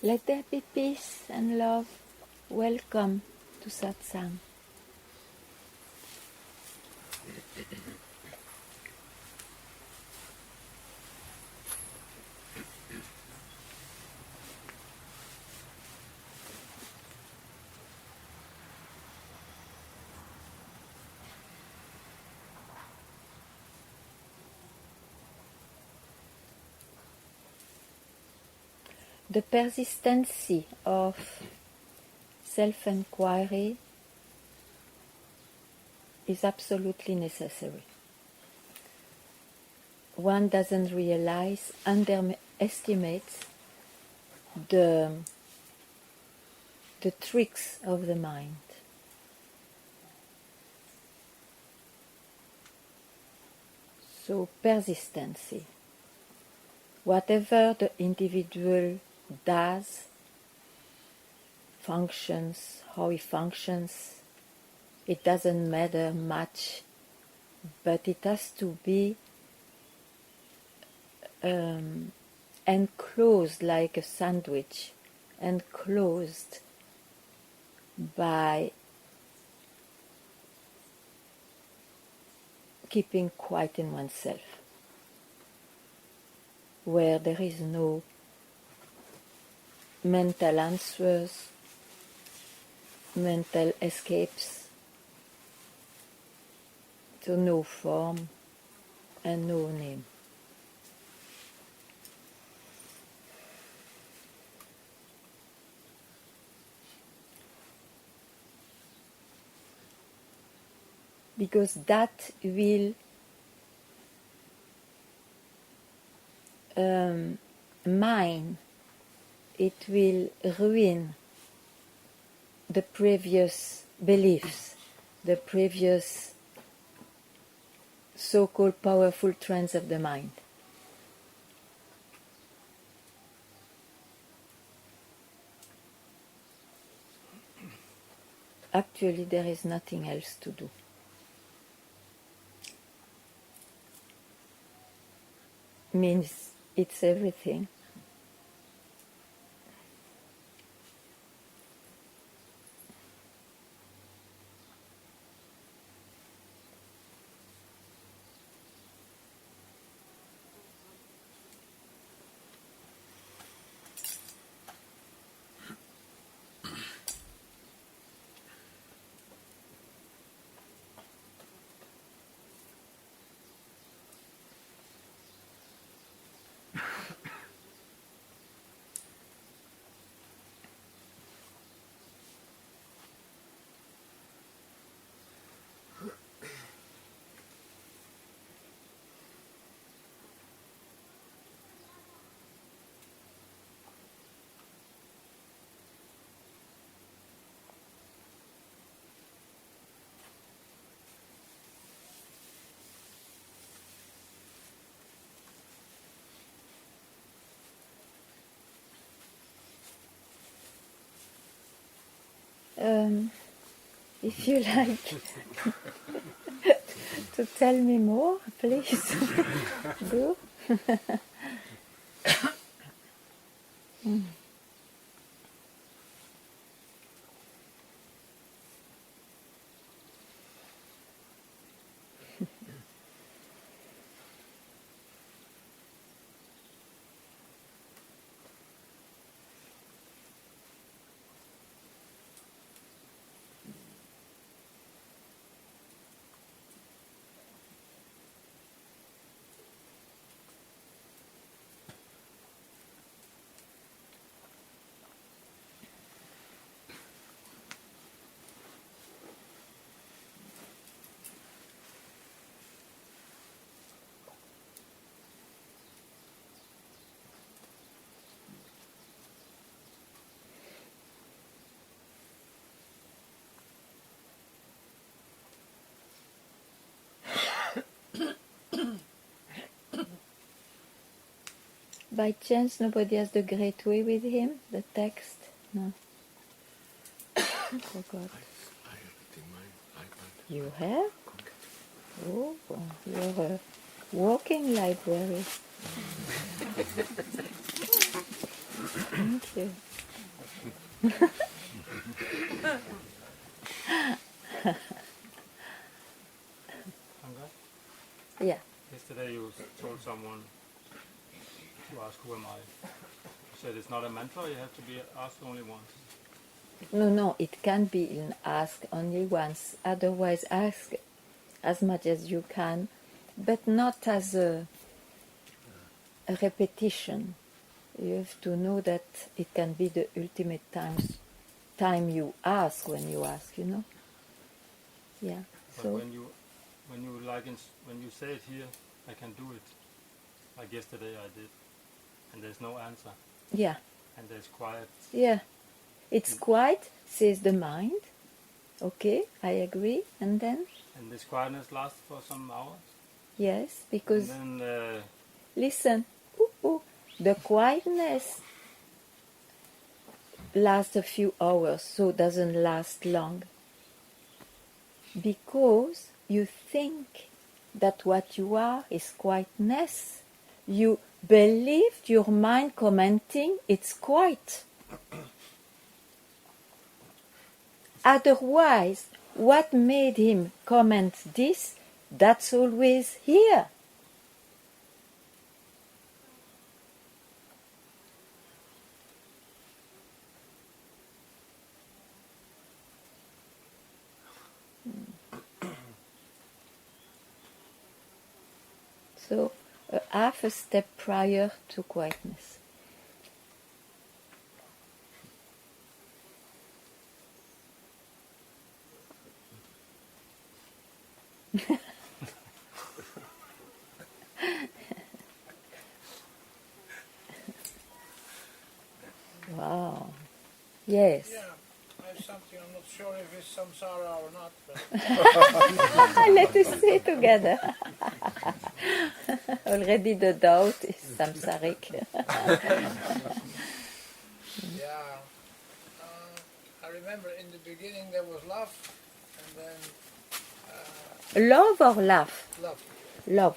Let there be peace and love. Welcome to Satsang. The persistency of self-inquiry is absolutely necessary. One doesn't realize, underestimates the tricks of the mind. So persistency. Whatever the individual does, functions, how he functions, it doesn't matter much, but it has to be enclosed like a sandwich, enclosed by keeping quiet in oneself, where there is no mental answers, mental escapes, so no form and no name. Because that will mine, it will ruin the previous beliefs, the previous so-called powerful trends of the mind. Actually, there is nothing else to do. Means it's everything. If you like to tell me more, please do. By chance, nobody has the Great Way with him? The text? No. Forgot. I have it in my iPad. You have? Oh, you're a walking library. Thank you. Yeah. Yesterday you told someone to ask who am I. You said it's not a mantra, you have to be asked only once. No, it can be asked only once. Otherwise, ask as much as you can, but not as a repetition. You have to know that it can be the ultimate time you ask when you ask, you know. Yeah. But So when you say it here, I can do it. Like yesterday I did, and there's no answer, yeah, and there's quiet. yeah. It's quiet, says the mind. Okay, I agree. And then And this quietness lasts for some hours. yes, because And then listen, the quietness lasts a few hours, so doesn't last long. Because you think that what you are is quietness. You believed your mind commenting it's quiet. Otherwise, what made him comment this? That's always here. So, half a step prior to quietness. Wow. Yes. Yeah, I have something. I'm not sure if it's samsara or not. But Let us say together. Already the doubt is samsaric. yeah, I remember in the beginning there was love, and then Love or laugh? love. Love.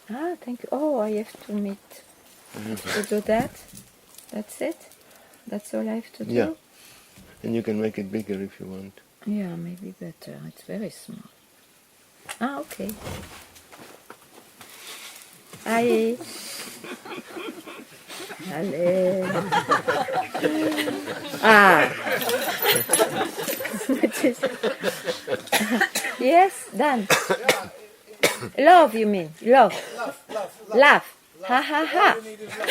Ah, thank you. Oh, I have to meet to do that. That's it? That's all I have to do? Yeah. And you can make it bigger if you want. Yeah, maybe better. It's very small. Ah, okay. Allez. Allez. Ah. Yes, done. Love, you mean? Love. Love. Laugh. Ha ha ha. All you need is love.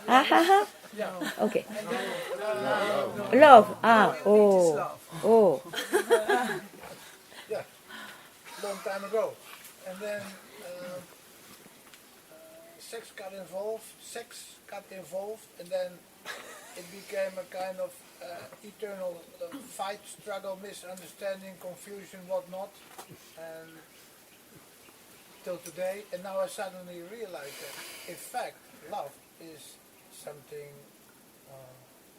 Ha ha ha. Yeah. Okay. Love. Ah. Oh. Oh. Yeah, long time ago. And then sex got involved, and then it became a kind of eternal fight, struggle, misunderstanding, confusion, whatnot, and till today. And now I suddenly realize that, in fact, love is something,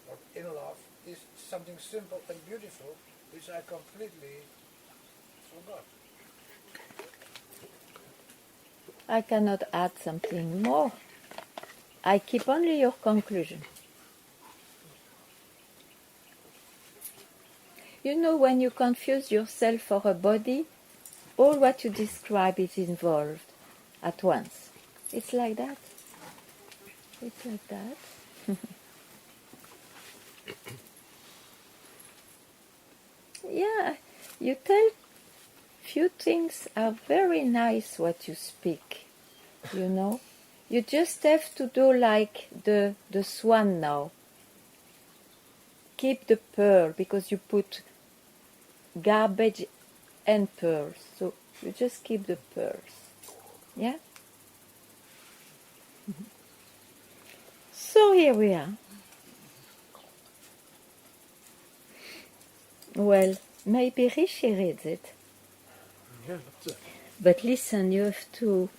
or in love, is something simple and beautiful, which I completely forgot. I cannot add something more. I keep only your conclusion. You know, when you confuse yourself for a body, all what you describe is involved at once. It's like that. It's like that. Yeah, you tell few things are very nice what you speak, you know. You just have to do like the swan now. Keep the pearl, because you put garbage and pearls. So you just keep the pearls. Yeah? So here we are. Well, maybe Rishi reads it. Yeah, that's it. But listen, you have to...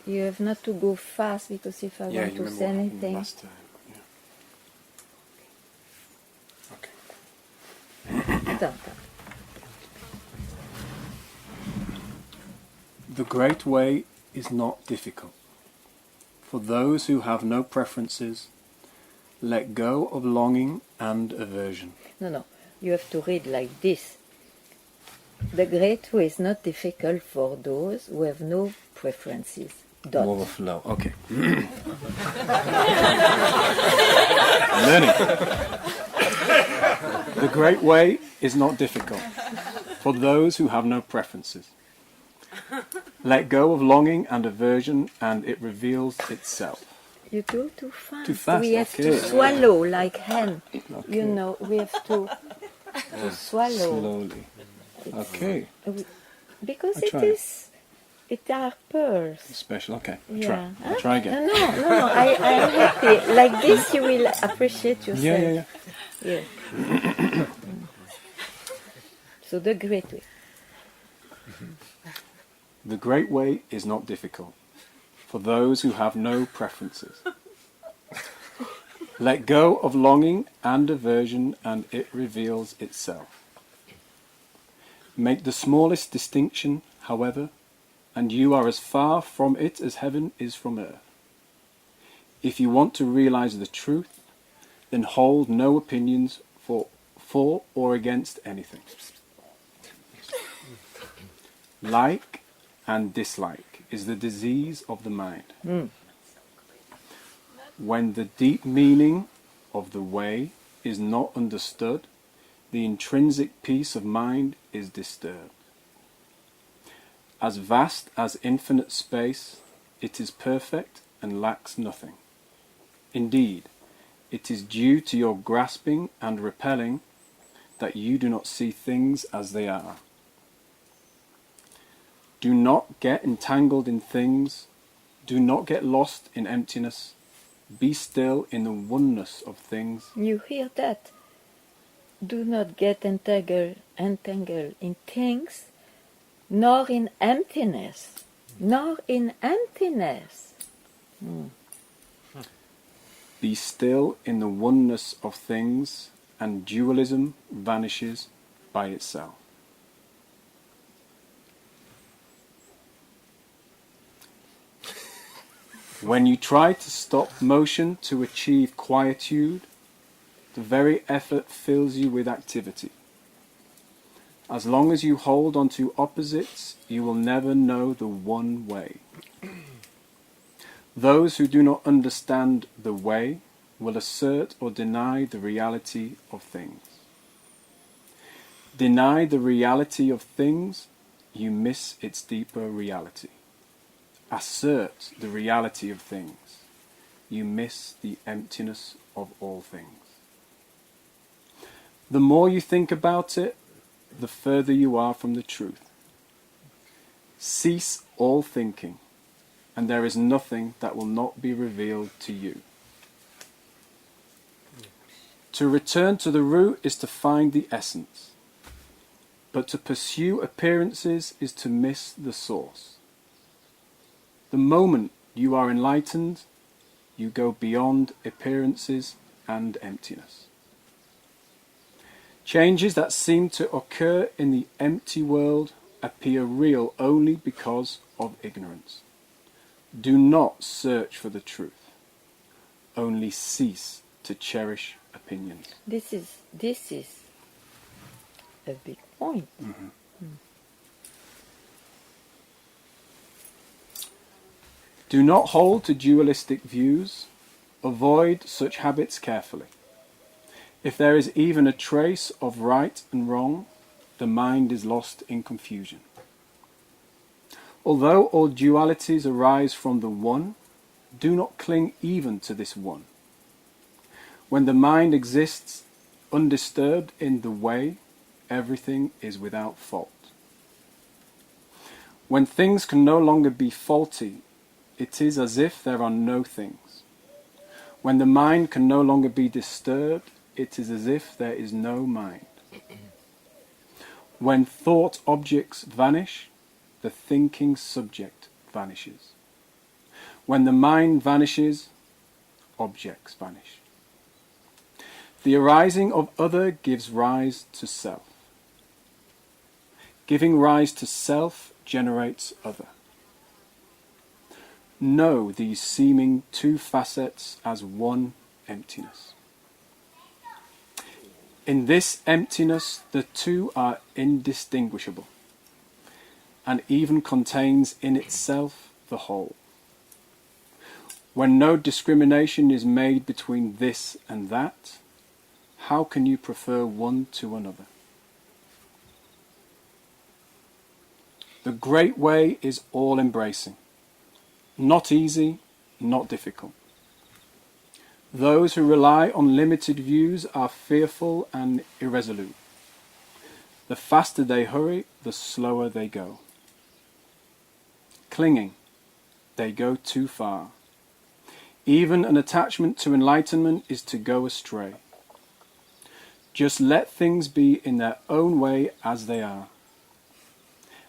you have not to go fast, because if I want to say anything... last time. Yeah. Okay. Done. The great way is not difficult. For those who have no preferences, Let go of longing and aversion. No. You have to read like this. The great way is not difficult for those who have no preferences. Dot. More of a flow. Okay. Learning. The great way is not difficult for those who have no preferences. Let go of longing and aversion, and it reveals itself. You do too fast. Too fast, We have okay. to swallow like hen. Okay. You know, we have to swallow. Slowly. Okay. Because I'll try. it are pearls. Special. Okay. Yeah. Try. I'll try again. No, I am happy. Like this you will appreciate yourself. Yeah. Yeah. So the great way. The great way is not difficult for those who have no preferences. Let go of longing and aversion, and it reveals itself. Make the smallest distinction, however, and you are as far from it as heaven is from earth. If you want to realize the truth, then hold no opinions for or against anything. Like and dislike is the disease of the mind. When the deep meaning of the way is not understood, the intrinsic peace of mind is disturbed. As vast as infinite space, it is perfect and lacks nothing. Indeed, it is due to your grasping and repelling that you do not see things as they are. Do not get entangled in things. Do not get lost in emptiness. Be still in the oneness of things. You hear that? Do not get entangled in things, nor in emptiness. Nor in emptiness. Be still in the oneness of things, and dualism vanishes by itself. When you try to stop motion to achieve quietude, the very effort fills you with activity. As long as you hold on to opposites, you will never know the one way. Those who do not understand the way will assert or deny the reality of things. Deny the reality of things, you miss its deeper reality. Assert the reality of things, you miss the emptiness of all things. The more you think about it, the further you are from the truth. Cease all thinking, and there is nothing that will not be revealed to you. To return to the root is to find the essence, but to pursue appearances is to miss the source. The moment you are enlightened, you go beyond appearances and emptiness. Changes that seem to occur in the empty world appear real only because of ignorance. Do not search for the truth. Only cease to cherish opinions. This is a big point. Do not hold to dualistic views. Avoid such habits carefully. If there is even a trace of right and wrong, the mind is lost in confusion. Although all dualities arise from the one, do not cling even to this one. When the mind exists undisturbed in the way, everything is without fault. When things can no longer be faulty, it is as if there are no things. When the mind can no longer be disturbed, it is as if there is no mind. When thought objects vanish, the thinking subject vanishes. When the mind vanishes, objects vanish. The arising of other gives rise to self. Giving rise to self generates other. Know these seeming two facets as one emptiness. In this emptiness, the two are indistinguishable, and even contains in itself the whole. When no discrimination is made between this and that, how can you prefer one to another? The great way is all-embracing, not easy, not difficult. Those who rely on limited views are fearful and irresolute. The faster they hurry, the slower they go. Clinging, they go too far. Even an attachment to enlightenment is to go astray. Just let things be in their own way as they are,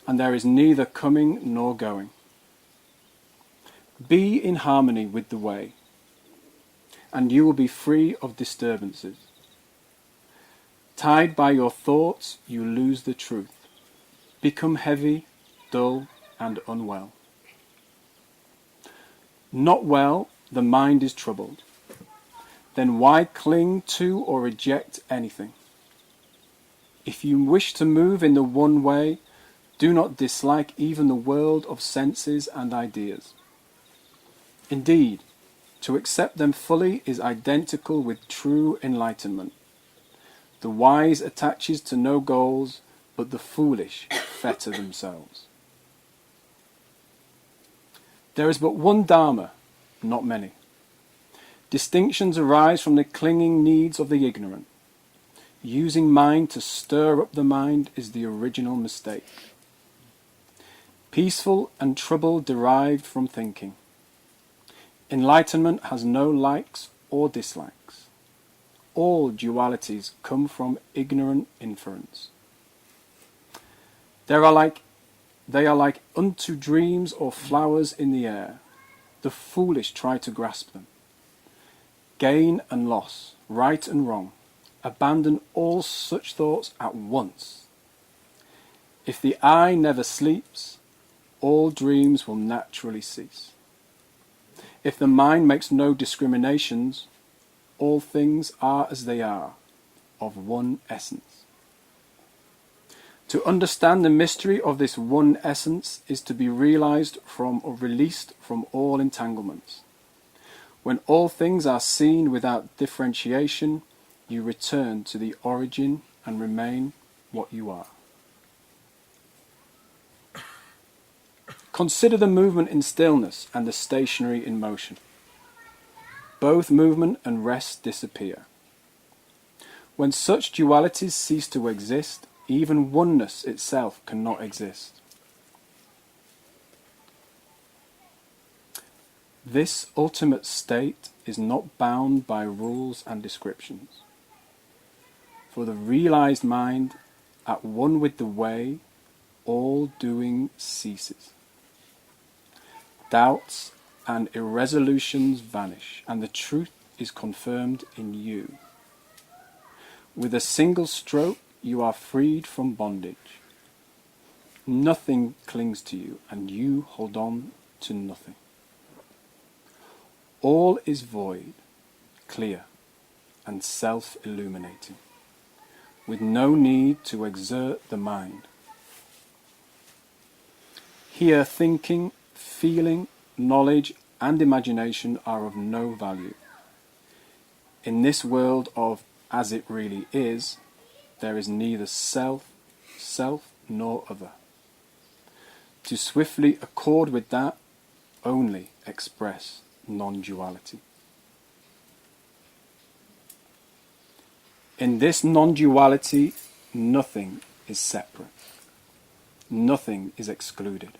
and there is neither coming nor going. Be in harmony with the way, and you will be free of disturbances. Tied by your thoughts, you lose the truth, become heavy, dull, and unwell. Not well, the mind is troubled. Then why cling to or reject anything? If you wish to move in the one way, do not dislike even the world of senses and ideas. Indeed, to accept them fully is identical with true enlightenment. The wise attaches to no goals, but the foolish fetter themselves. There is but one Dharma, not many. Distinctions arise from the clinging needs of the ignorant. Using mind to stir up the mind is the original mistake. Peaceful and trouble derived from thinking. Enlightenment has no likes or dislikes. All dualities come from ignorant inference. They are like unto dreams or flowers in the air. The foolish try to grasp them. Gain and loss, right and wrong, abandon all such thoughts at once. If the eye never sleeps, all dreams will naturally cease. If the mind makes no discriminations, all things are as they are, of one essence. To understand the mystery of this one essence is to be realized from or released from all entanglements. When all things are seen without differentiation, you return to the origin and remain what you are. Consider the movement in stillness and the stationary in motion. Both movement and rest disappear. When such dualities cease to exist, even oneness itself cannot exist. This ultimate state is not bound by rules and descriptions. For the realized mind, at one with the way, all doing ceases. Doubts and irresolutions vanish, and the truth is confirmed in you. With a single stroke, you are freed from bondage. Nothing clings to you, and you hold on to nothing. All is void, clear, and self-illuminating, with no need to exert the mind. Here thinking, feeling, knowledge, and imagination are of no value. In this world of as it really is, there is neither self nor other. To swiftly accord with that, only express non-duality. In this non-duality, nothing is separate. Nothing is excluded.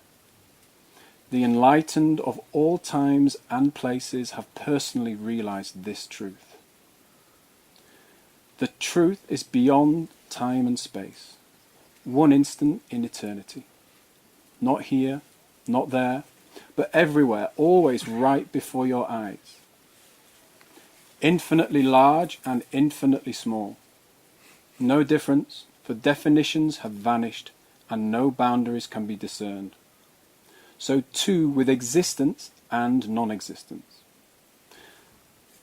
The enlightened of all times and places have personally realized this truth. The truth is beyond time and space, one instant in eternity. Not here, not there, but everywhere, always right before your eyes. Infinitely large and infinitely small. No difference, for definitions have vanished and no boundaries can be discerned. So too with existence and non-existence.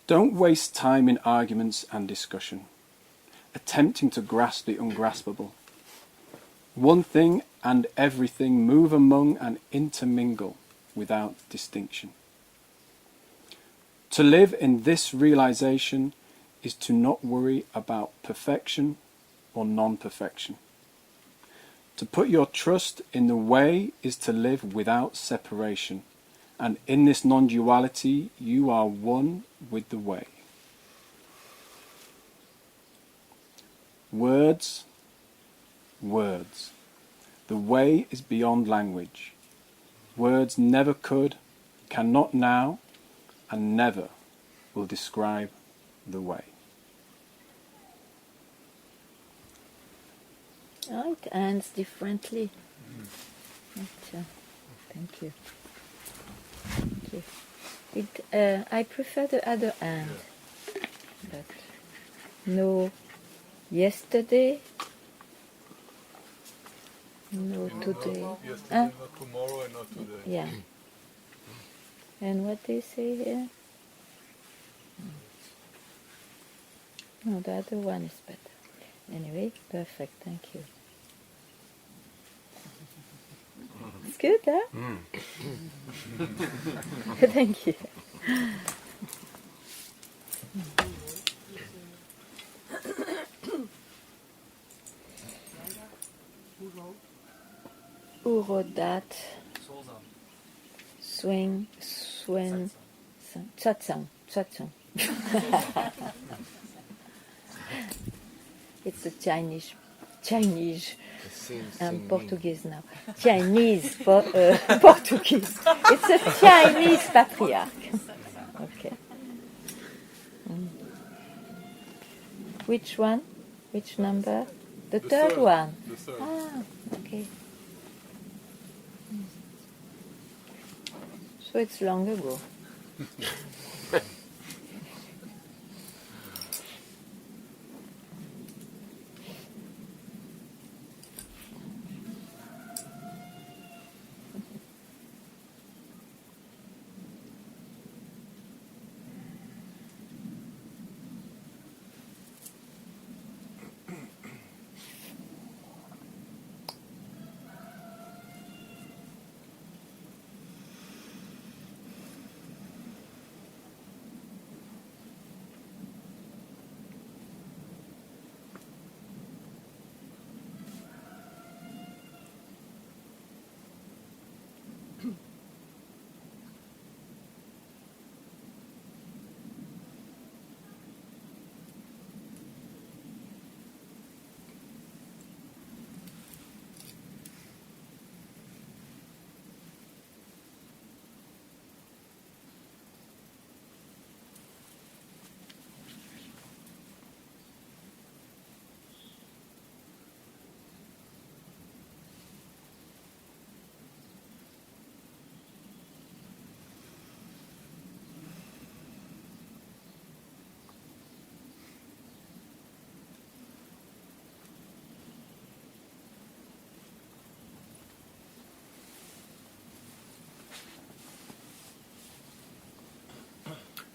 Don't waste time in arguments and discussion, attempting to grasp the ungraspable. One thing and everything move among and intermingle without distinction. To live in this realization is to not worry about perfection or non-perfection. To put your trust in the way is to live without separation, and in this non-duality you are one with the way. Words, words. The way is beyond language. Words never could, cannot now, and never will describe the way. Oh, it ends differently. Thank you. Thank you. I prefer the other end. But no yesterday, no today. Yesterday, not tomorrow, and not today. Yeah. And what they say here? No, the other one is better. Anyway, perfect, thank you. It's good, huh? Thank you. Who wrote that? Swing, Satsang. It's a Chinese and Portuguese now. Chinese, Portuguese. It's a Chinese patriarch. Okay. Which one? Which number? The third one. The third. Ah, okay. So it's long ago.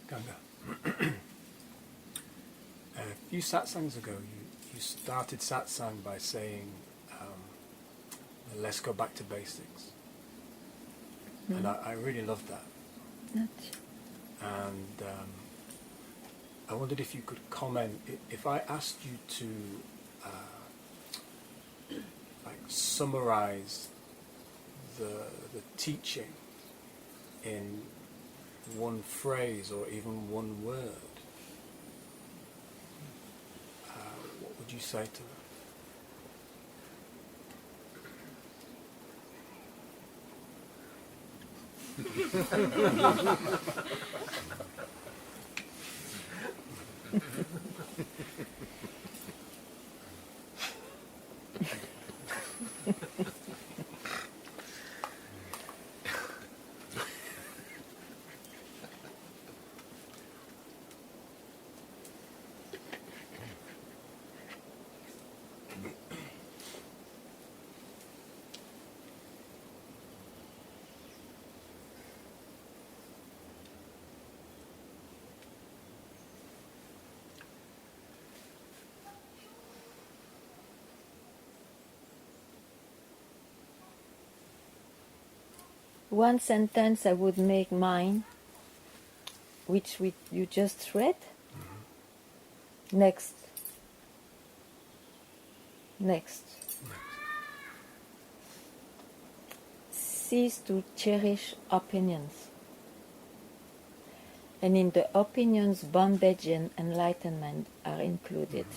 Ganga. A few satsangs ago, you started satsang by saying, let's go back to basics. And I really loved that. And I wondered if you could comment, if I asked you to summarize the teaching in one phrase or even one word, what would you say to them? one sentence I would make mine, which you just read. Next. Cease to cherish opinions. And in the opinions, bondage and enlightenment are included.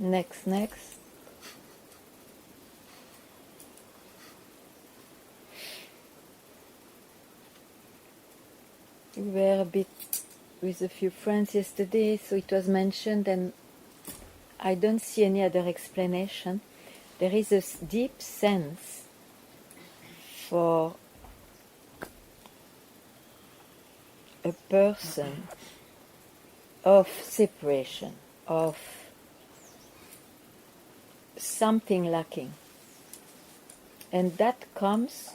Next. We were a bit with a few friends yesterday, so it was mentioned, and I don't see any other explanation. There is a deep sense for a person of separation, of something lacking. And that comes,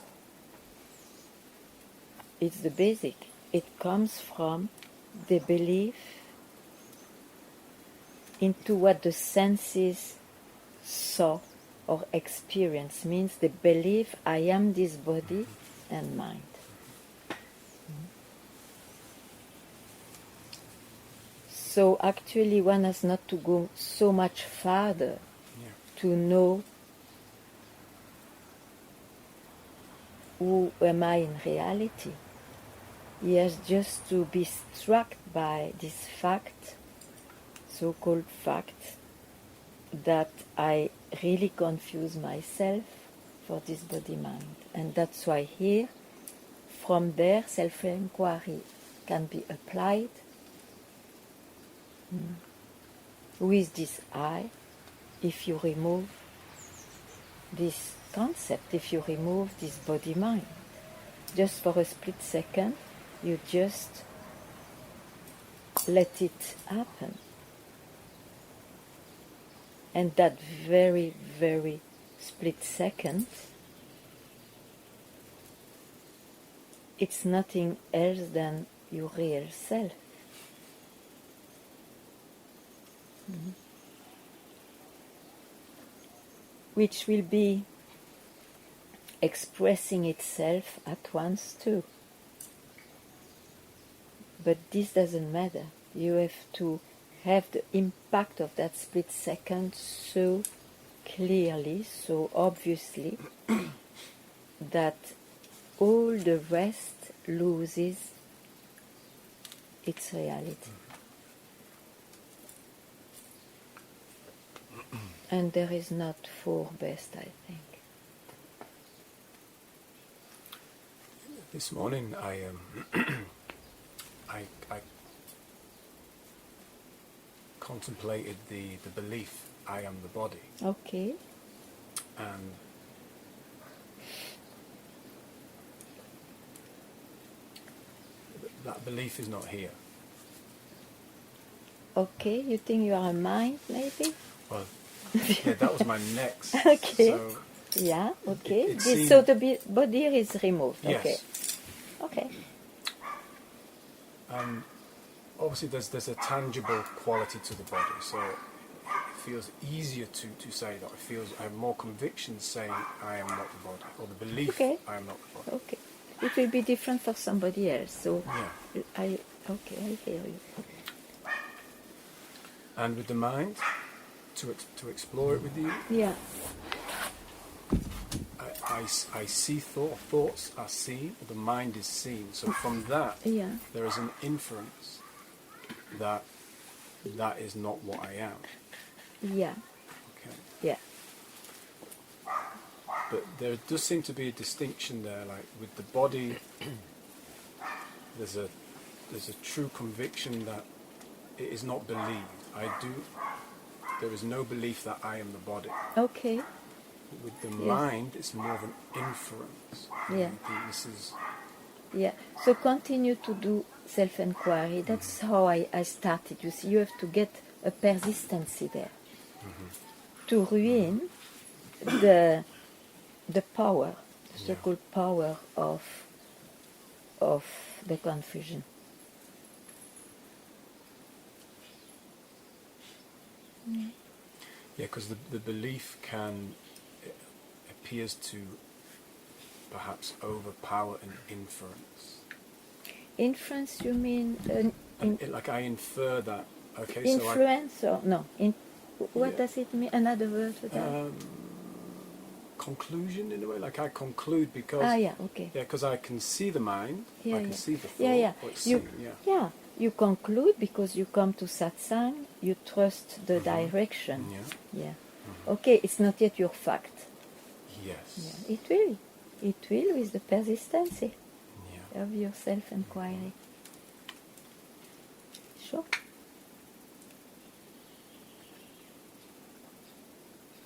it's the basic, it comes from the belief into what the senses saw or experience, means the belief I am this body and mind. So actually one has not to go so much farther to know who am I in reality. He has just to be struck by this fact, so-called fact, that I really confuse myself for this body-mind. And that's why here, from there, self-inquiry can be applied. Who is this I? If you remove this concept, if you remove this body-mind, just for a split second, you just let it happen. And that very, very split second, it's nothing else than your real self. Which will be expressing itself at once too. But this doesn't matter. You have to have the impact of that split second so clearly, so obviously, that all the rest loses its reality. And there is not four best, I think. This morning I contemplated the belief I am the body. Okay. And that belief is not here. Okay, you think you are a mind, maybe? Well, yeah, that was my next. Okay. So Yeah, okay. it seemed- So the body is removed. Yes. Okay. Okay. And obviously there's a tangible quality to the body, so it feels easier to say that. I have more conviction saying I am not the body, or the belief Okay. I am not the body. Okay. It will be different for somebody else. So Yeah. I hear you. And with the mind, to explore it with you, Yeah. I see thoughts are seen, the mind is seen. So from that, Yeah. there is an inference that that is not what I am. Yeah. Okay. Yeah. But there does seem to be a distinction there, like with the body, there's a true conviction that it is not believed. There is no belief that I am the body. Okay. With the Yes. mind, it's more of an inference. Yeah. I think this is, Yeah. So continue to do self-inquiry. That's how I started. You see, you have to get a persistency there to ruin the power, the so-called power of the confusion. yeah, because the belief appears to perhaps overpower an inference. Inference, you mean Like I infer that, okay, influence or no? What Yeah. does it mean? Another word for that? Conclusion in a way, like I conclude because Okay. because I can see the mind, Yeah, I can yeah. see the thought, Yeah. or it's You, seen, yeah. You conclude because you come to satsang. You trust the direction. Yeah. Yeah. Okay. It's not yet your fact. Yes. Yeah. It will. It will with the persistency Yeah. of your self-inquiry. Sure.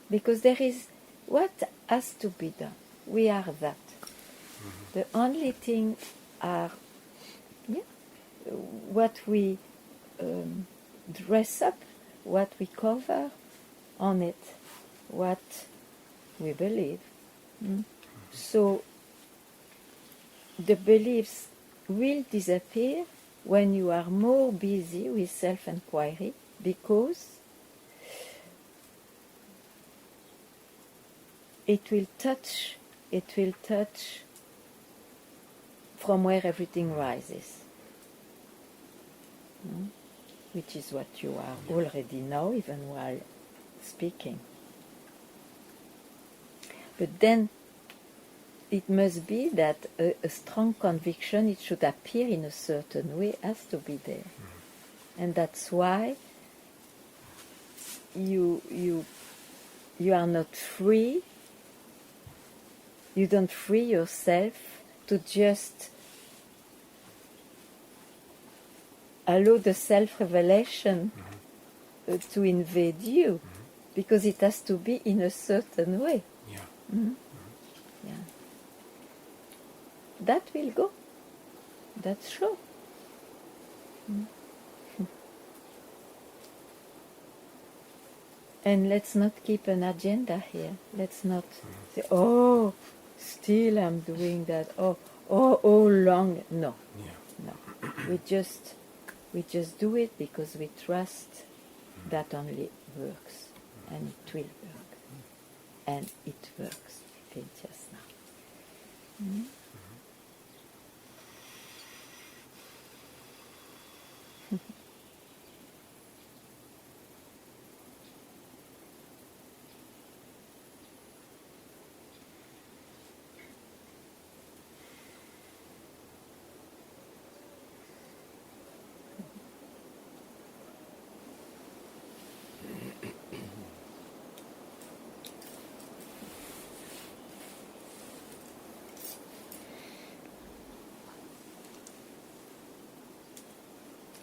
Because there is what has to be done. We are that. The only thing are what we dress up, what we cover on it, what we believe. So the beliefs will disappear when you are more busy with self-inquiry, because it will touch from where everything rises, which is what you are already now, even while speaking. But then it must be that a strong conviction, it should appear in a certain way, has to be there. And that's why you are not free. You don't free yourself to just allow the self-revelation to invade you, because it has to be in a certain way. Yeah. Yeah. That will go. That's sure. And let's not keep an agenda here. Let's not say, oh, still I'm doing that. Oh, long. No, Yeah. no. We just do it because we trust that only works, and it will work, and it works. I think just now.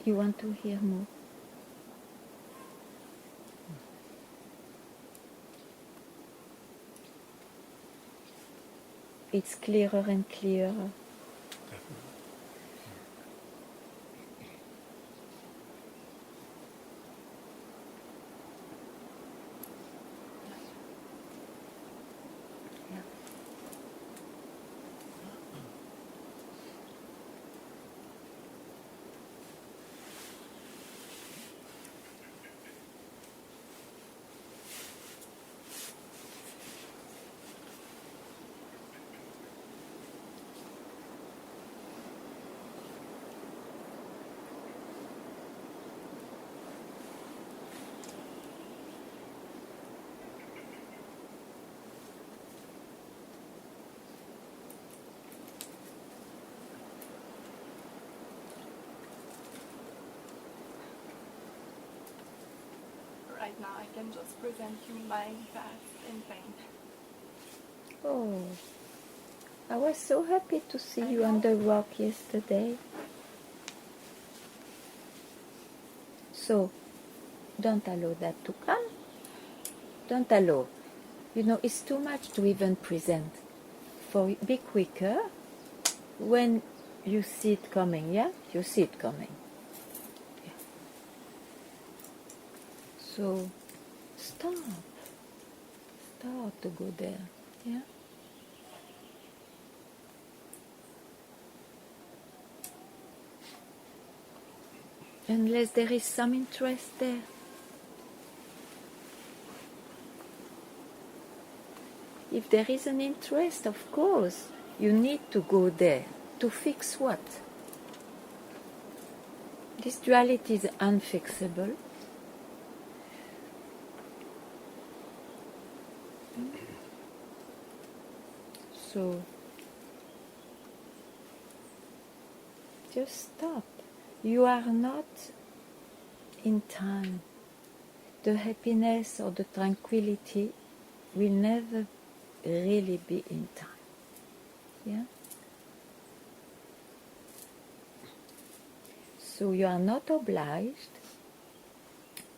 You want to hear more? It's clearer and clearer. Right now I can just present you lying fast in pain. Oh, I was so happy to see you on the rock yesterday. So, don't allow that to come. Don't allow. You know, it's too much to even present. Be quicker when you see it coming, yeah? You see it coming. Yeah. So, stop. Start to go there, yeah? Unless there is some interest there. If there is an interest, of course, you need to go there. To fix what? This duality is unfixable. So, just stop. You are not in time. The happiness or the tranquility will never really be in time. Yeah? So you are not obliged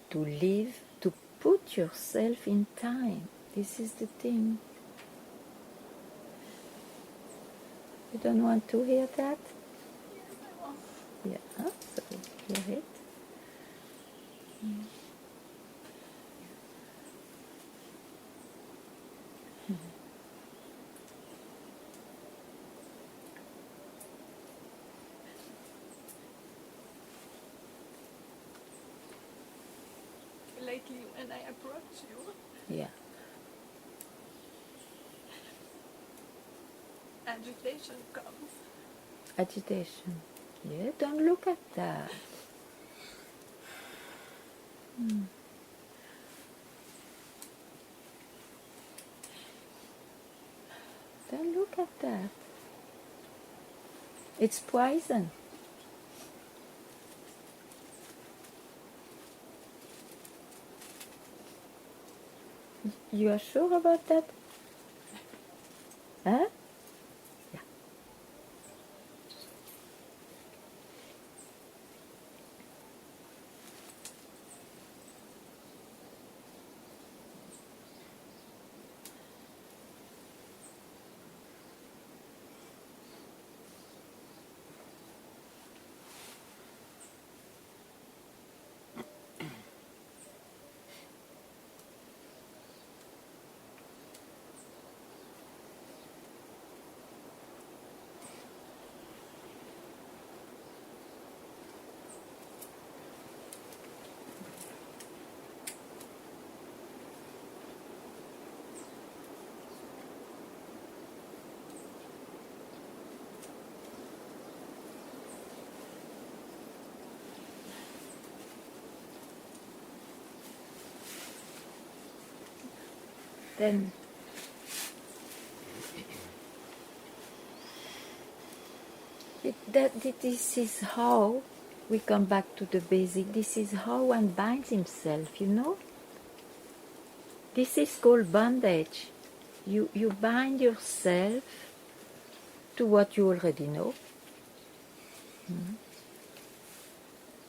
to live, to put yourself in time. This is the thing. You don't want to hear that? Yeah, so hear it. Lately, when I approach you, Yeah. agitation comes. Agitation. Yeah, don't look at that. Don't look at that. It's poison. You are sure about that? Huh? Yeah. Then this is how we come back to the basic. This is how one binds himself, you know? This is called bondage. You bind yourself to what you already know.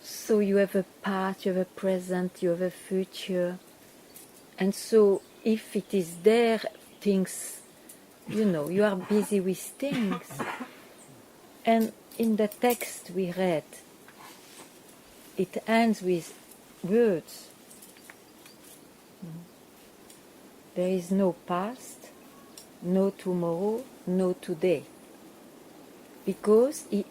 So you have a past, you have a present, you have a future. And so if it is there, things, you know, you are busy with things. And in the text we read, it ends with words. There is no past, no tomorrow, no today. Because it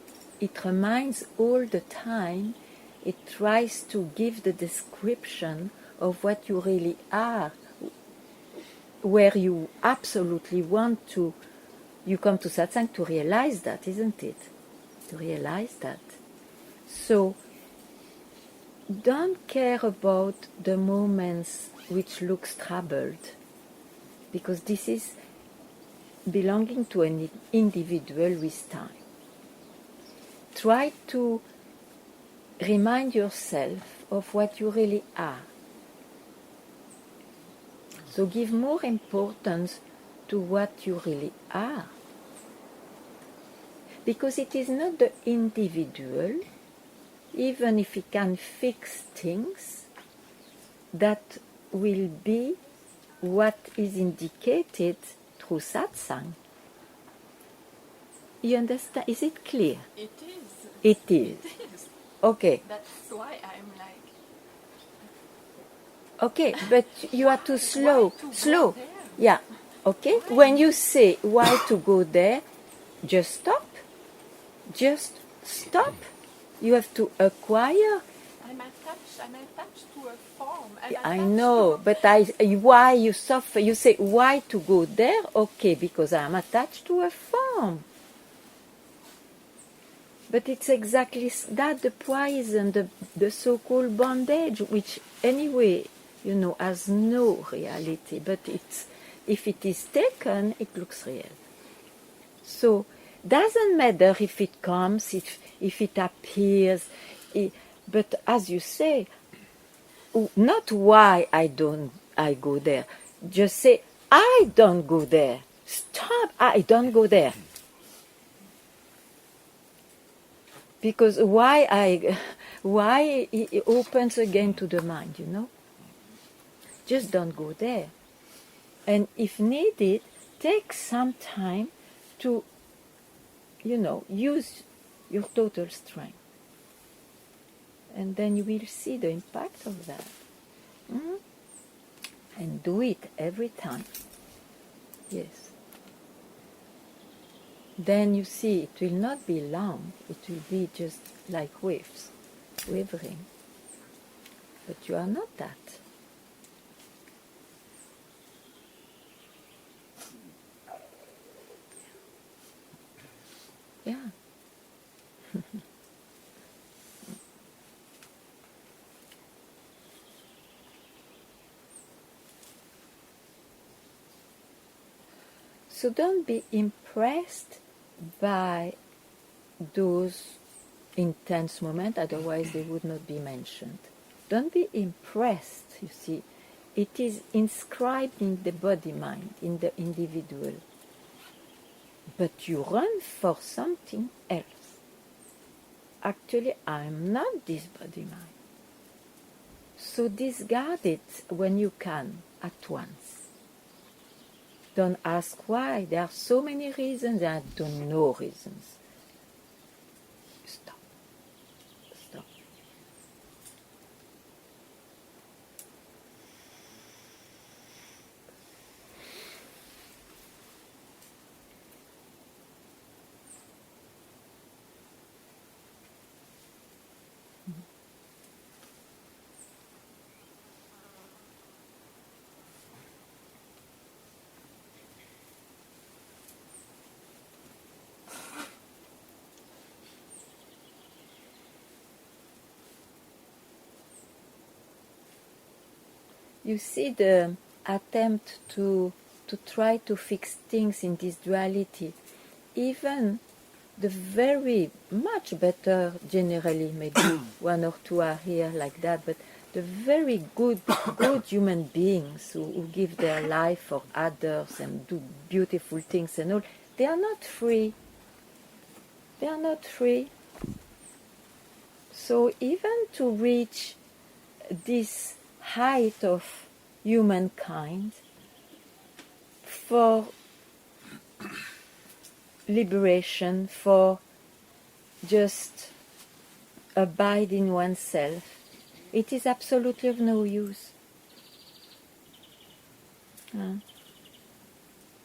reminds all the time, it tries to give the description of what you really are, where you absolutely want to, you come to satsang to realize that, isn't it? To realize that. So, don't care about the moments which looks troubled, because this is belonging to an individual with time. Try to remind yourself of what you really are. So give more importance to what you really are. Because it is not the individual, even if he can fix things, that will be what is indicated through satsang. You understand? Is it clear? It is. It is. It is. Okay. That's why I'm like, Okay, but you are too slow. why to go Slow. there? Yeah. Okay. When you say why to go there, just stop. Just stop. You have to acquire. I'm attached to a form. I'm I attached know, to but why you suffer? You say why to go there? Okay, because I'm attached to a form. But it's exactly that, the poison, the so-called bondage, which anyway, has no reality. But if it is taken, it looks real. So doesn't matter if it comes, if it appears, but as you say, not why I go there. Just say I don't go there. Stop! I don't go there. Because why it opens again to the mind, Just don't go there. And if needed, take some time to, use your total strength. And then you will see the impact of that. And do it every time. Yes. Then you see it will not be long, it will be just like waves, wavering. But you are not that. Yeah. So don't be impressed by those intense moments, otherwise they would not be mentioned. Don't be impressed, you see. It is inscribed in the body-mind, in the individual. But you run for something else. Actually, I'm not this body-mind. So discard it when you can, at once. Don't ask why. There are so many reasons, and I don't know reasons. Stop. Stop. You see the attempt to try to fix things in this duality, even the very much better, generally maybe one or two are here like that, but the very good human beings who give their life for others and do beautiful things and all, they are not free. They are not free. So even to reach this height of humankind for liberation, for just abide in oneself, it is absolutely of no use.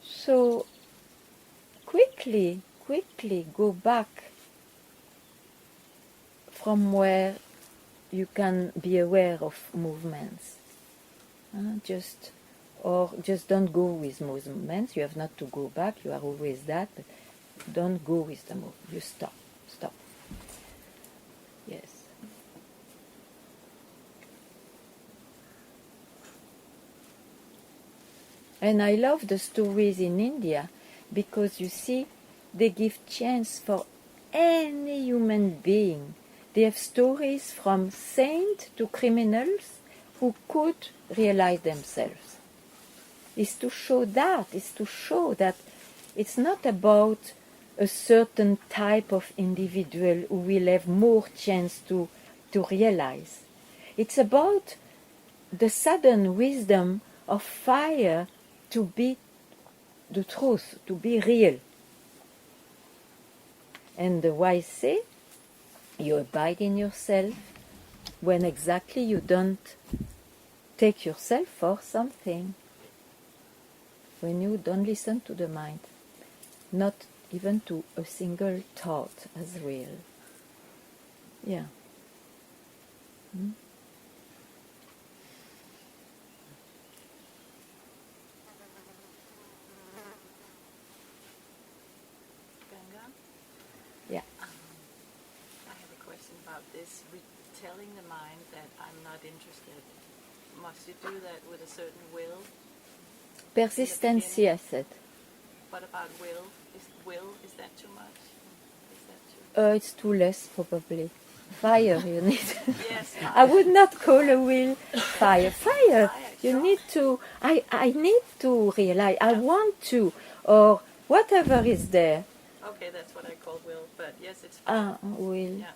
So quickly go back from where you can be aware of movements. Just don't go with movements. You have not to go back. You are always that, but don't go with the movement. You stop. Yes. And I love the stories in India because you see, they give chance for any human being. They have stories from saints to criminals who could realize themselves. is to show that, it's not about a certain type of individual who will have more chance to realize. It's about the sudden wisdom of fire to be the truth, to be real. And the wise say, you abide in yourself when exactly you don't take yourself for something. When you don't listen to the mind, not even to a single thought as real. Yeah. Ganga? Yeah. I have a question about this. Telling the mind that I'm not interested. Must you do that with a certain will? Persistency, I said. What about will? Is that too much? Is that too? It's too less, probably. Fire, you need. Yes. I would not call a will fire. Fire, you sure. need to. I need to realize. I want to, or whatever is there. Okay, that's what I call will. But yes, it's fine. Will. Yeah.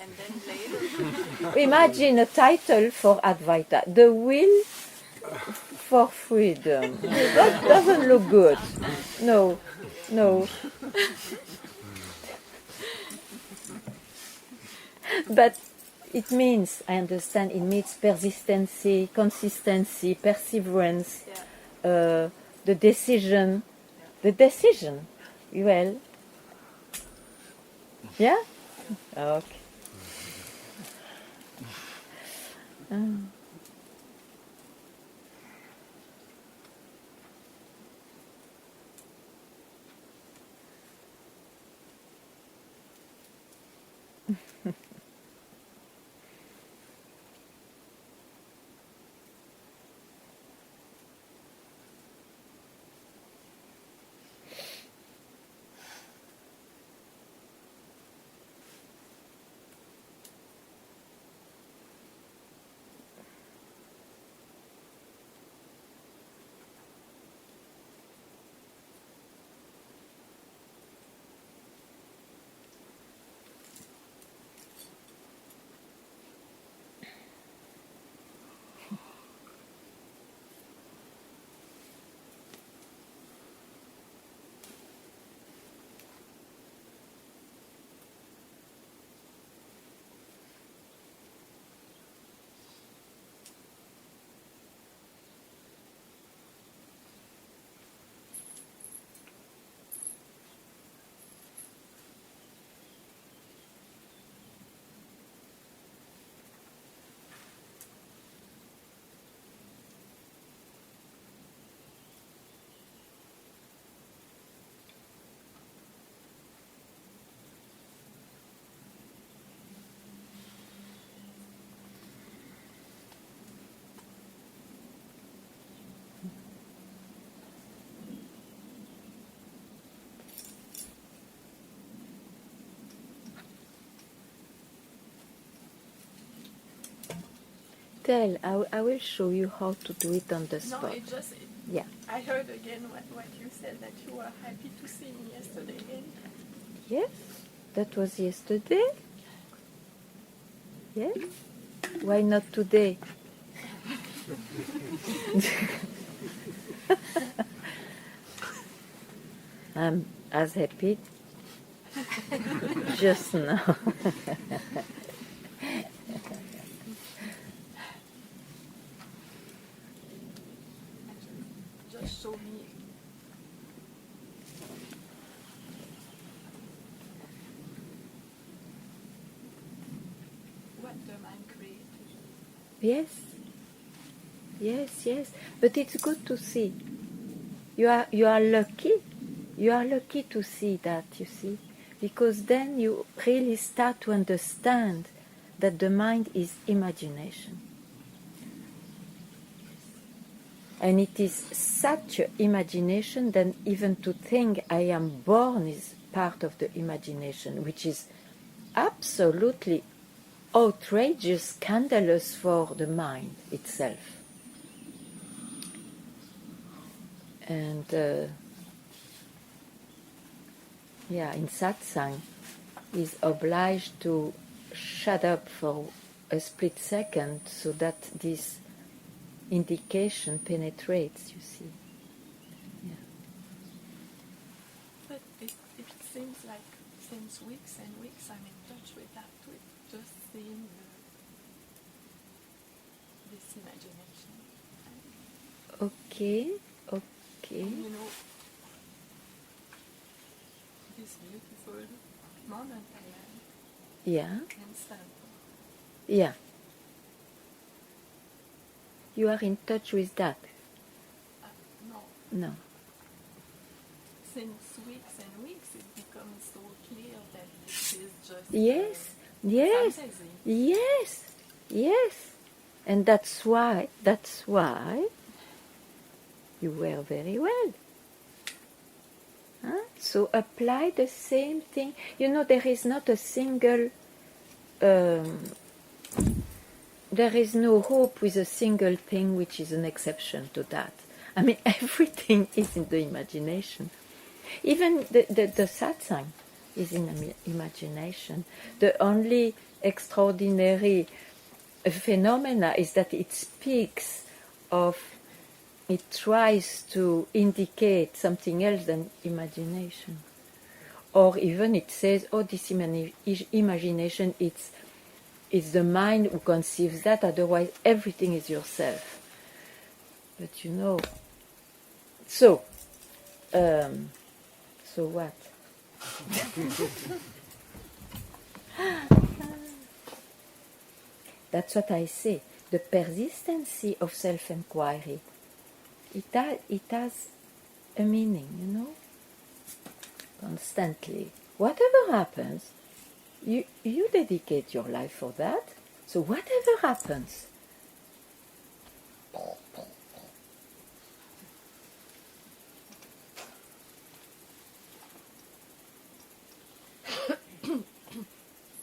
And then later. Imagine a title for Advaita: The Will for Freedom. That doesn't look good. No. But it means, I understand, it means persistency, consistency, perseverance, the decision. The decision. Well, yeah? Okay. Tell, I will show you how to do it on the No, spot. it just. Yeah. I heard again what you said, that you were happy to see me yesterday. Yes, that was yesterday. Yes. Why not today? I'm as happy just now. Just show me. What the mind created. Yes. But it's good to see. You are lucky. You are lucky to see that, you see, because then you really start to understand that the mind is imagination. And it is such imagination that even to think I am born is part of the imagination, which is absolutely outrageous, scandalous for the mind itself. And in satsang, is obliged to shut up for a split second so that this indication penetrates, you see. But it seems like since weeks and weeks I'm in touch with that, with just seeing this imagination. Okay. And, you know, this beautiful moment I am. Yeah. Instant. Yeah. You are in touch with that? No. No. Since weeks and weeks it becomes so clear that this is just fantasy. Yes. And that's why you were very well. Huh? So apply the same thing. You know, there is not a single, there is no hope with a single thing which is an exception to that. I mean, everything is in the imagination. Even the satsang is in imagination. The only extraordinary phenomena is that it speaks of, it tries to indicate something else than imagination. Or even it says, oh, this imagination, it's the mind who conceives that, otherwise everything is yourself. But you know, so what? That's what I say. The persistency of self-inquiry, it has a meaning, you know? Constantly. Whatever happens, you dedicate your life for that. So whatever happens,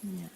yeah.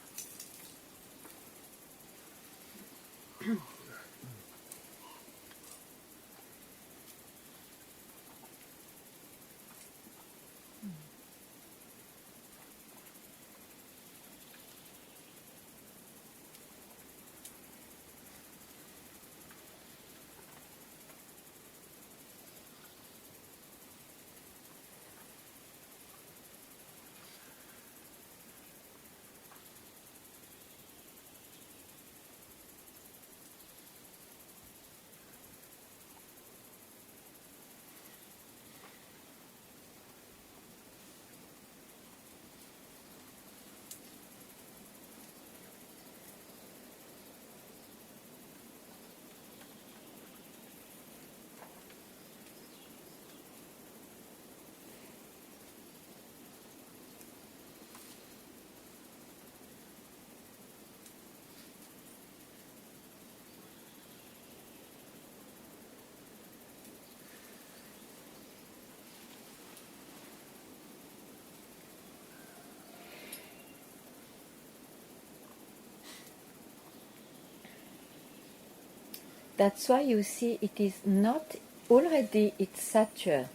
That's why you see it is not already, it's such a,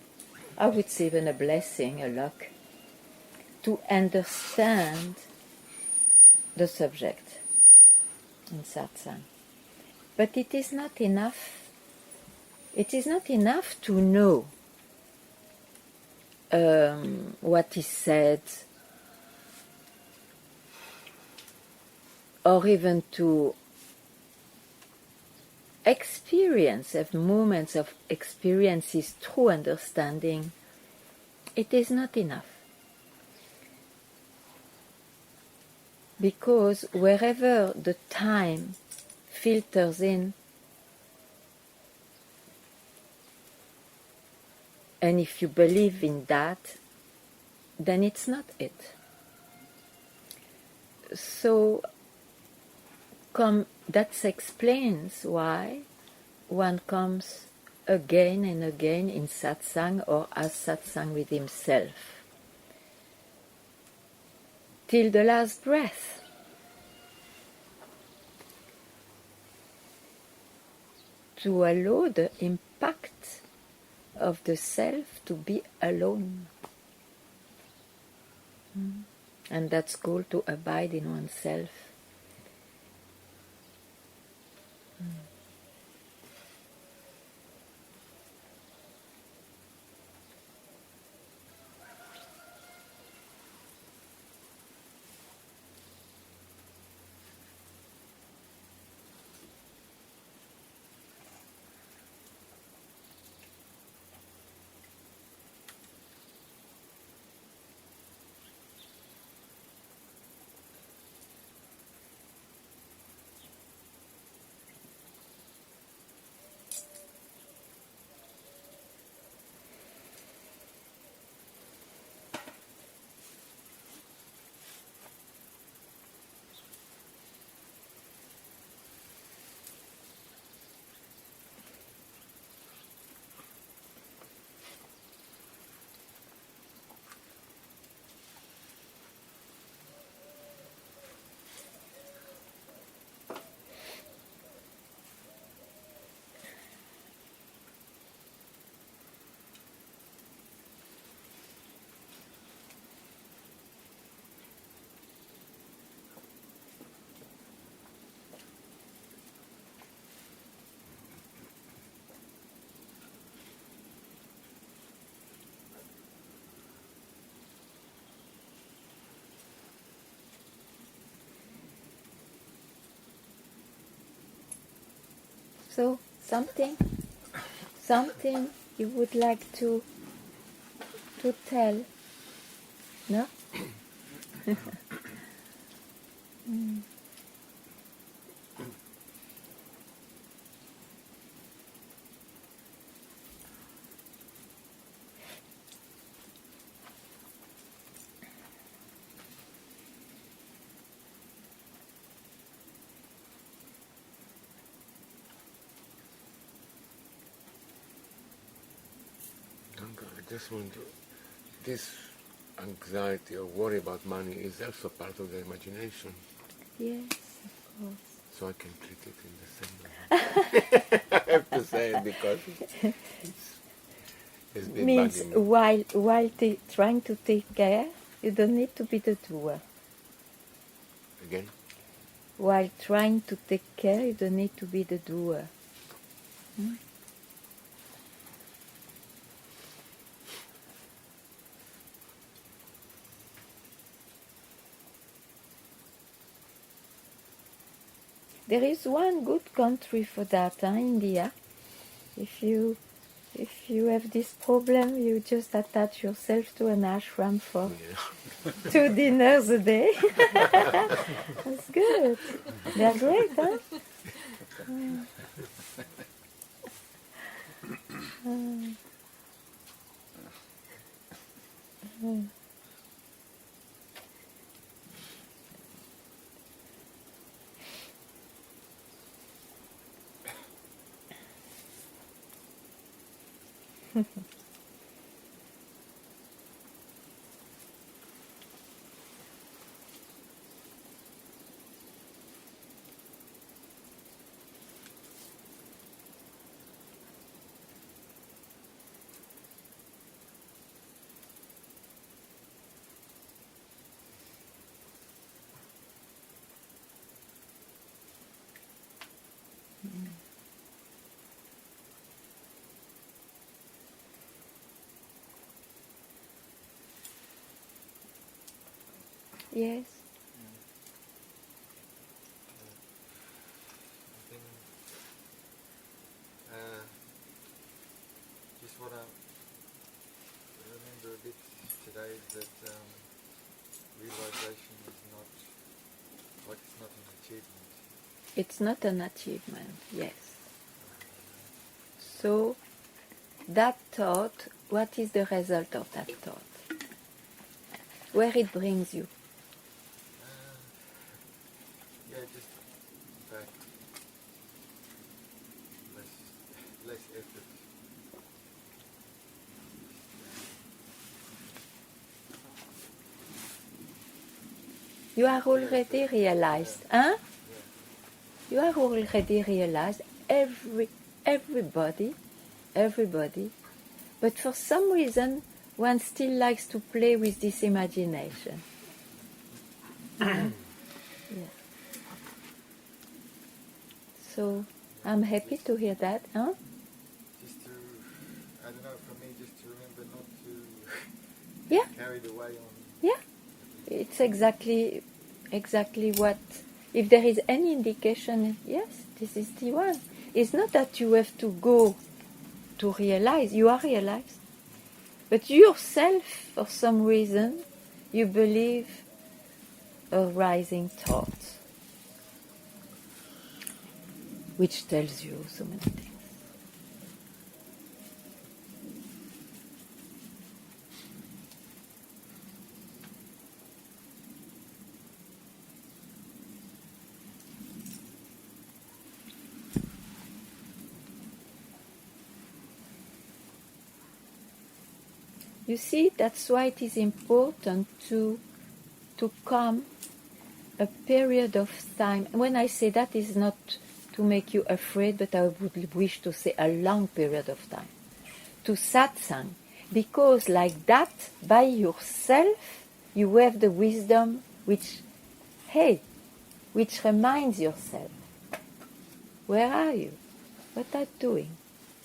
I would say even a blessing, a luck, to understand the subject in satsang. But it is not enough. It is not enough to know what is said, or even to experience, have moments of experiences through understanding. It is not enough. Because wherever the time filters in, and if you believe in that, then it's not it. So that explains why one comes again and again in satsang or as satsang with himself, till the last breath. To allow the impact of the self to be alone. And that's cool, to abide in oneself. So, something you would like to tell? No? Ganga, I just wonder, this anxiety or worry about money is also part of the imagination, Yes, of course. so I can treat it in the same way. I have to say it because it's been Means bugging me. while trying to take care, you don't need to be the doer. Again? While trying to take care, you don't need to be the doer. There is one good country for that, India. If you have this problem, you just attach yourself to an ashram for Yeah. 2 dinners a day. That's good. They're great, huh? Yes. I think just what I remember a bit today is that realization is not like it's not an achievement. It's not an achievement, yes. So, that thought, what is the result of that thought? Where it brings you? Yeah, just back less effort. You are already realized, huh? You are already realized everybody But for some reason, one still likes to play with this imagination. Yeah. So I'm happy to hear that, huh? Just to, I don't know, for me, just to remember not to Yeah. get carried away on. Yeah. It's exactly what. If there is any indication, yes, this is the one. It's not that you have to go to realize. You are realized. But yourself, for some reason, you believe a rising thought, which tells you so many things. You see, that's why it is important to come a period of time. When I say that, is not to make you afraid, but I would wish to say a long period of time to satsang, because like that, by yourself, you have the wisdom which reminds yourself, where are you? What are you doing?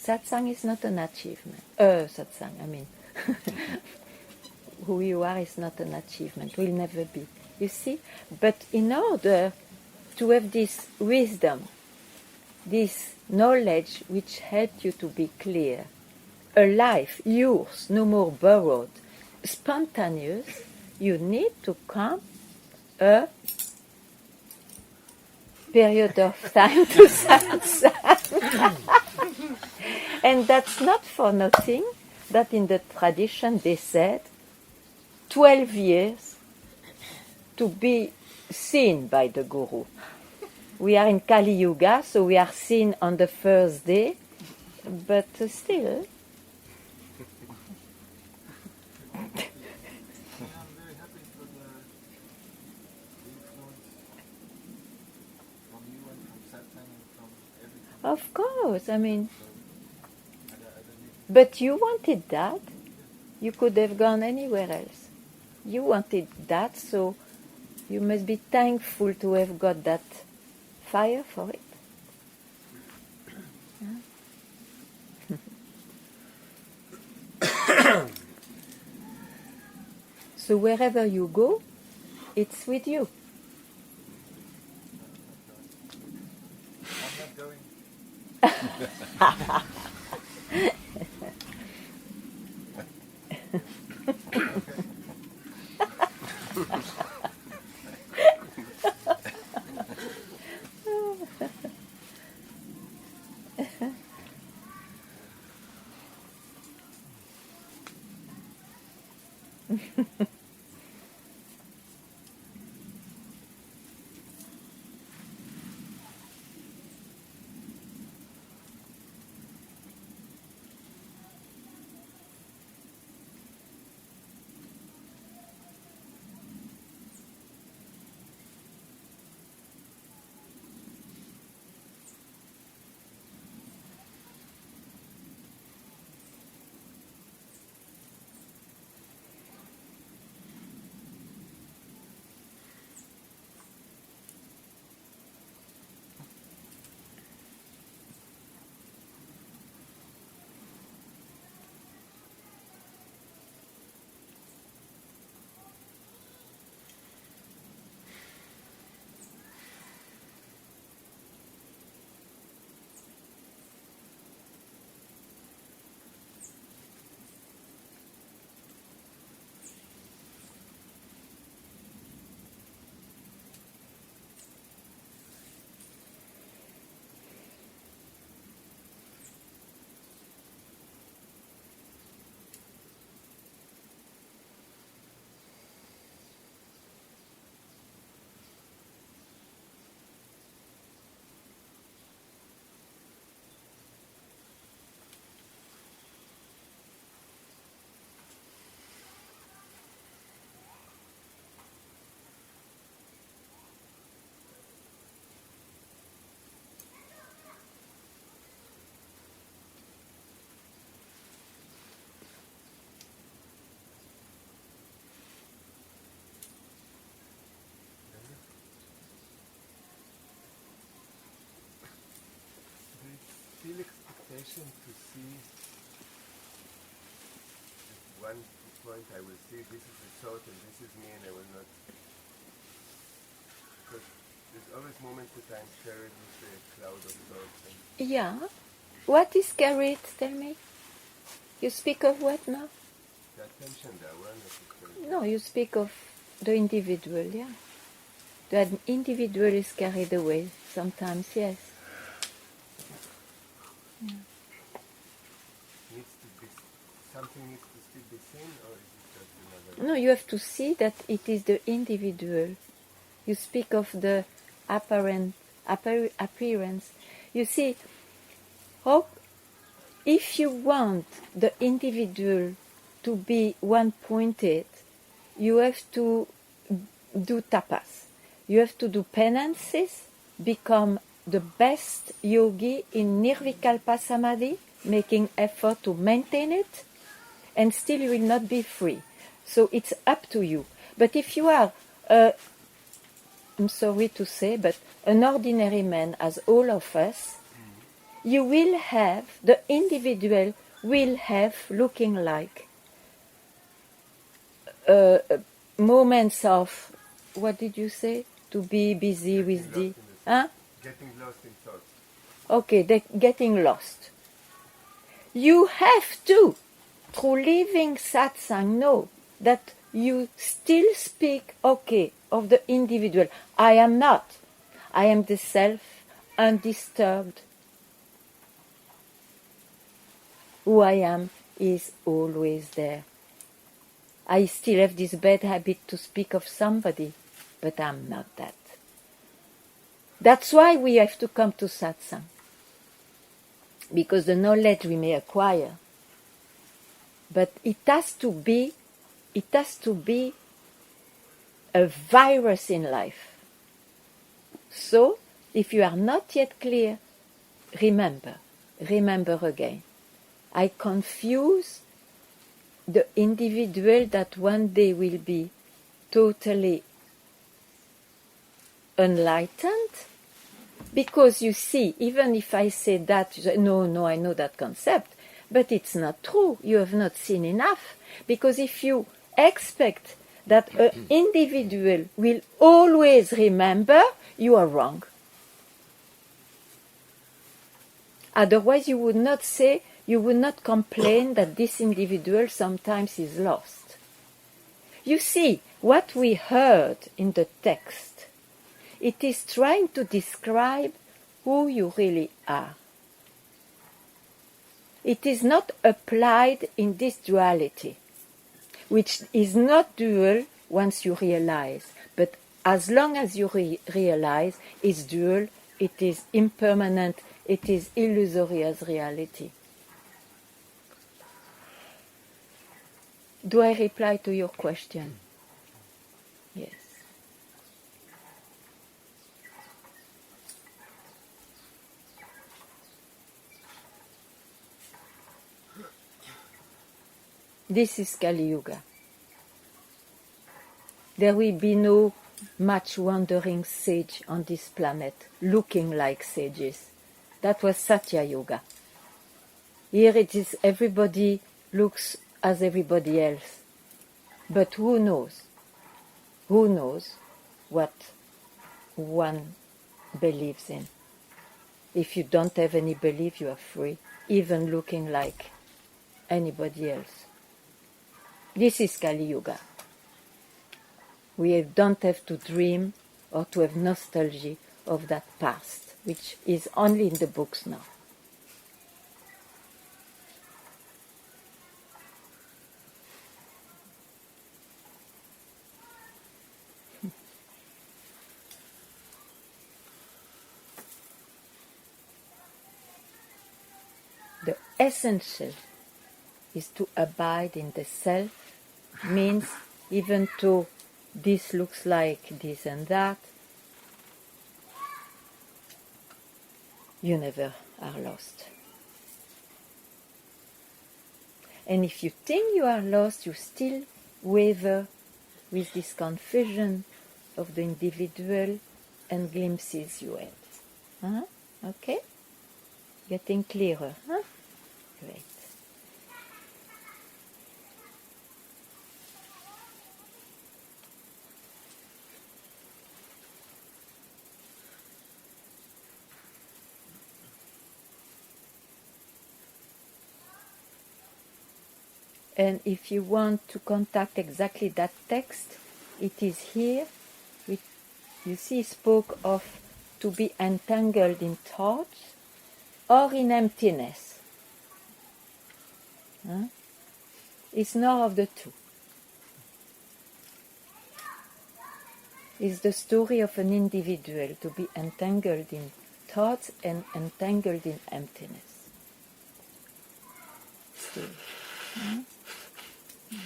Satsang is not an achievement. Satsang, I mean, who you are is not an achievement, will never be. You see? But in order to have this wisdom, this knowledge which helps you to be clear, alive, yours, no more borrowed, spontaneous, you need to come a period of time to satsang. And that's not for nothing that in the tradition they said 12 years to be seen by the Guru. We are in Kali Yuga, so we are seen on the first day, but still. I'm very happy for the influence from you and from Satsang and from everything. Of course, I mean, I don't need but you wanted that. You could have gone anywhere else. You wanted that, so you must be thankful to have got that fire for it. So wherever you go, it's with you. I'm not going. feel expectation to see at one point I will see this is a thought and this is me and I will not, because there's always moments that I'm carried with a cloud of thoughts and Yeah. What is carried? Tell me. You speak of what now? the attention, the awareness is carried. No, you speak of the individual, yeah. The individual is carried away sometimes, yes. Yeah. Needs to be, something needs to still be seen, or is it just another? No, you have to see that it is the individual. You speak of the appearance. You see, if you want the individual to be one-pointed, you have to do tapas. You have to do penances, become the best yogi in Nirvikalpa Samadhi, making effort to maintain it, and still you will not be free. So it's up to you. But if you are, I'm sorry to say, but an ordinary man, as all of us, you will have, the individual will have, looking like moments of, what did you say? To be busy with the... Huh? Getting lost in thoughts. Okay, getting lost. You have to, through living satsang, know that you still speak, okay, of the individual. I am not. I am the self, undisturbed. Who I am is always there. I still have this bad habit to speak of somebody, but I'm not that. That's why we have to come to satsang. Because the knowledge we may acquire, but it has to be a virus in life. So, if you are not yet clear, remember again. I confuse the individual that one day will be totally enlightened, because you see, even if I say that, you say, no, I know that concept, but it's not true. You have not seen enough. Because if you expect that an individual will always remember, you are wrong. Otherwise, you would not complain that this individual sometimes is lost. You see, what we heard in the text, it is trying to describe who you really are. It is not applied in this duality, which is not dual once you realize, but as long as you realize it's dual, it is impermanent, it is illusory as reality. Do I reply to your question? Yes. This is Kali Yuga. There will be no much wandering sage on this planet looking like sages. That was Satya Yoga. Here it is everybody looks as everybody else. But who knows? Who knows what one believes in? If you don't have any belief, you are free, even looking like anybody else. This is Kali Yuga. We don't have to dream or to have nostalgia of that past, which is only in the books now. The essential is to abide in the self, means even though this looks like this and that, you never are lost. And if you think you are lost, you still waver with this confusion of the individual and glimpses you had. Okay? Getting clearer, huh? Great. And if you want to contact exactly that text, it is here. You see, spoke of to be entangled in thoughts or in emptiness. Huh? It's none of the two. It's the story of an individual to be entangled in thoughts and entangled in emptiness. Still. Huh? Okay.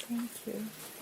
Thank you.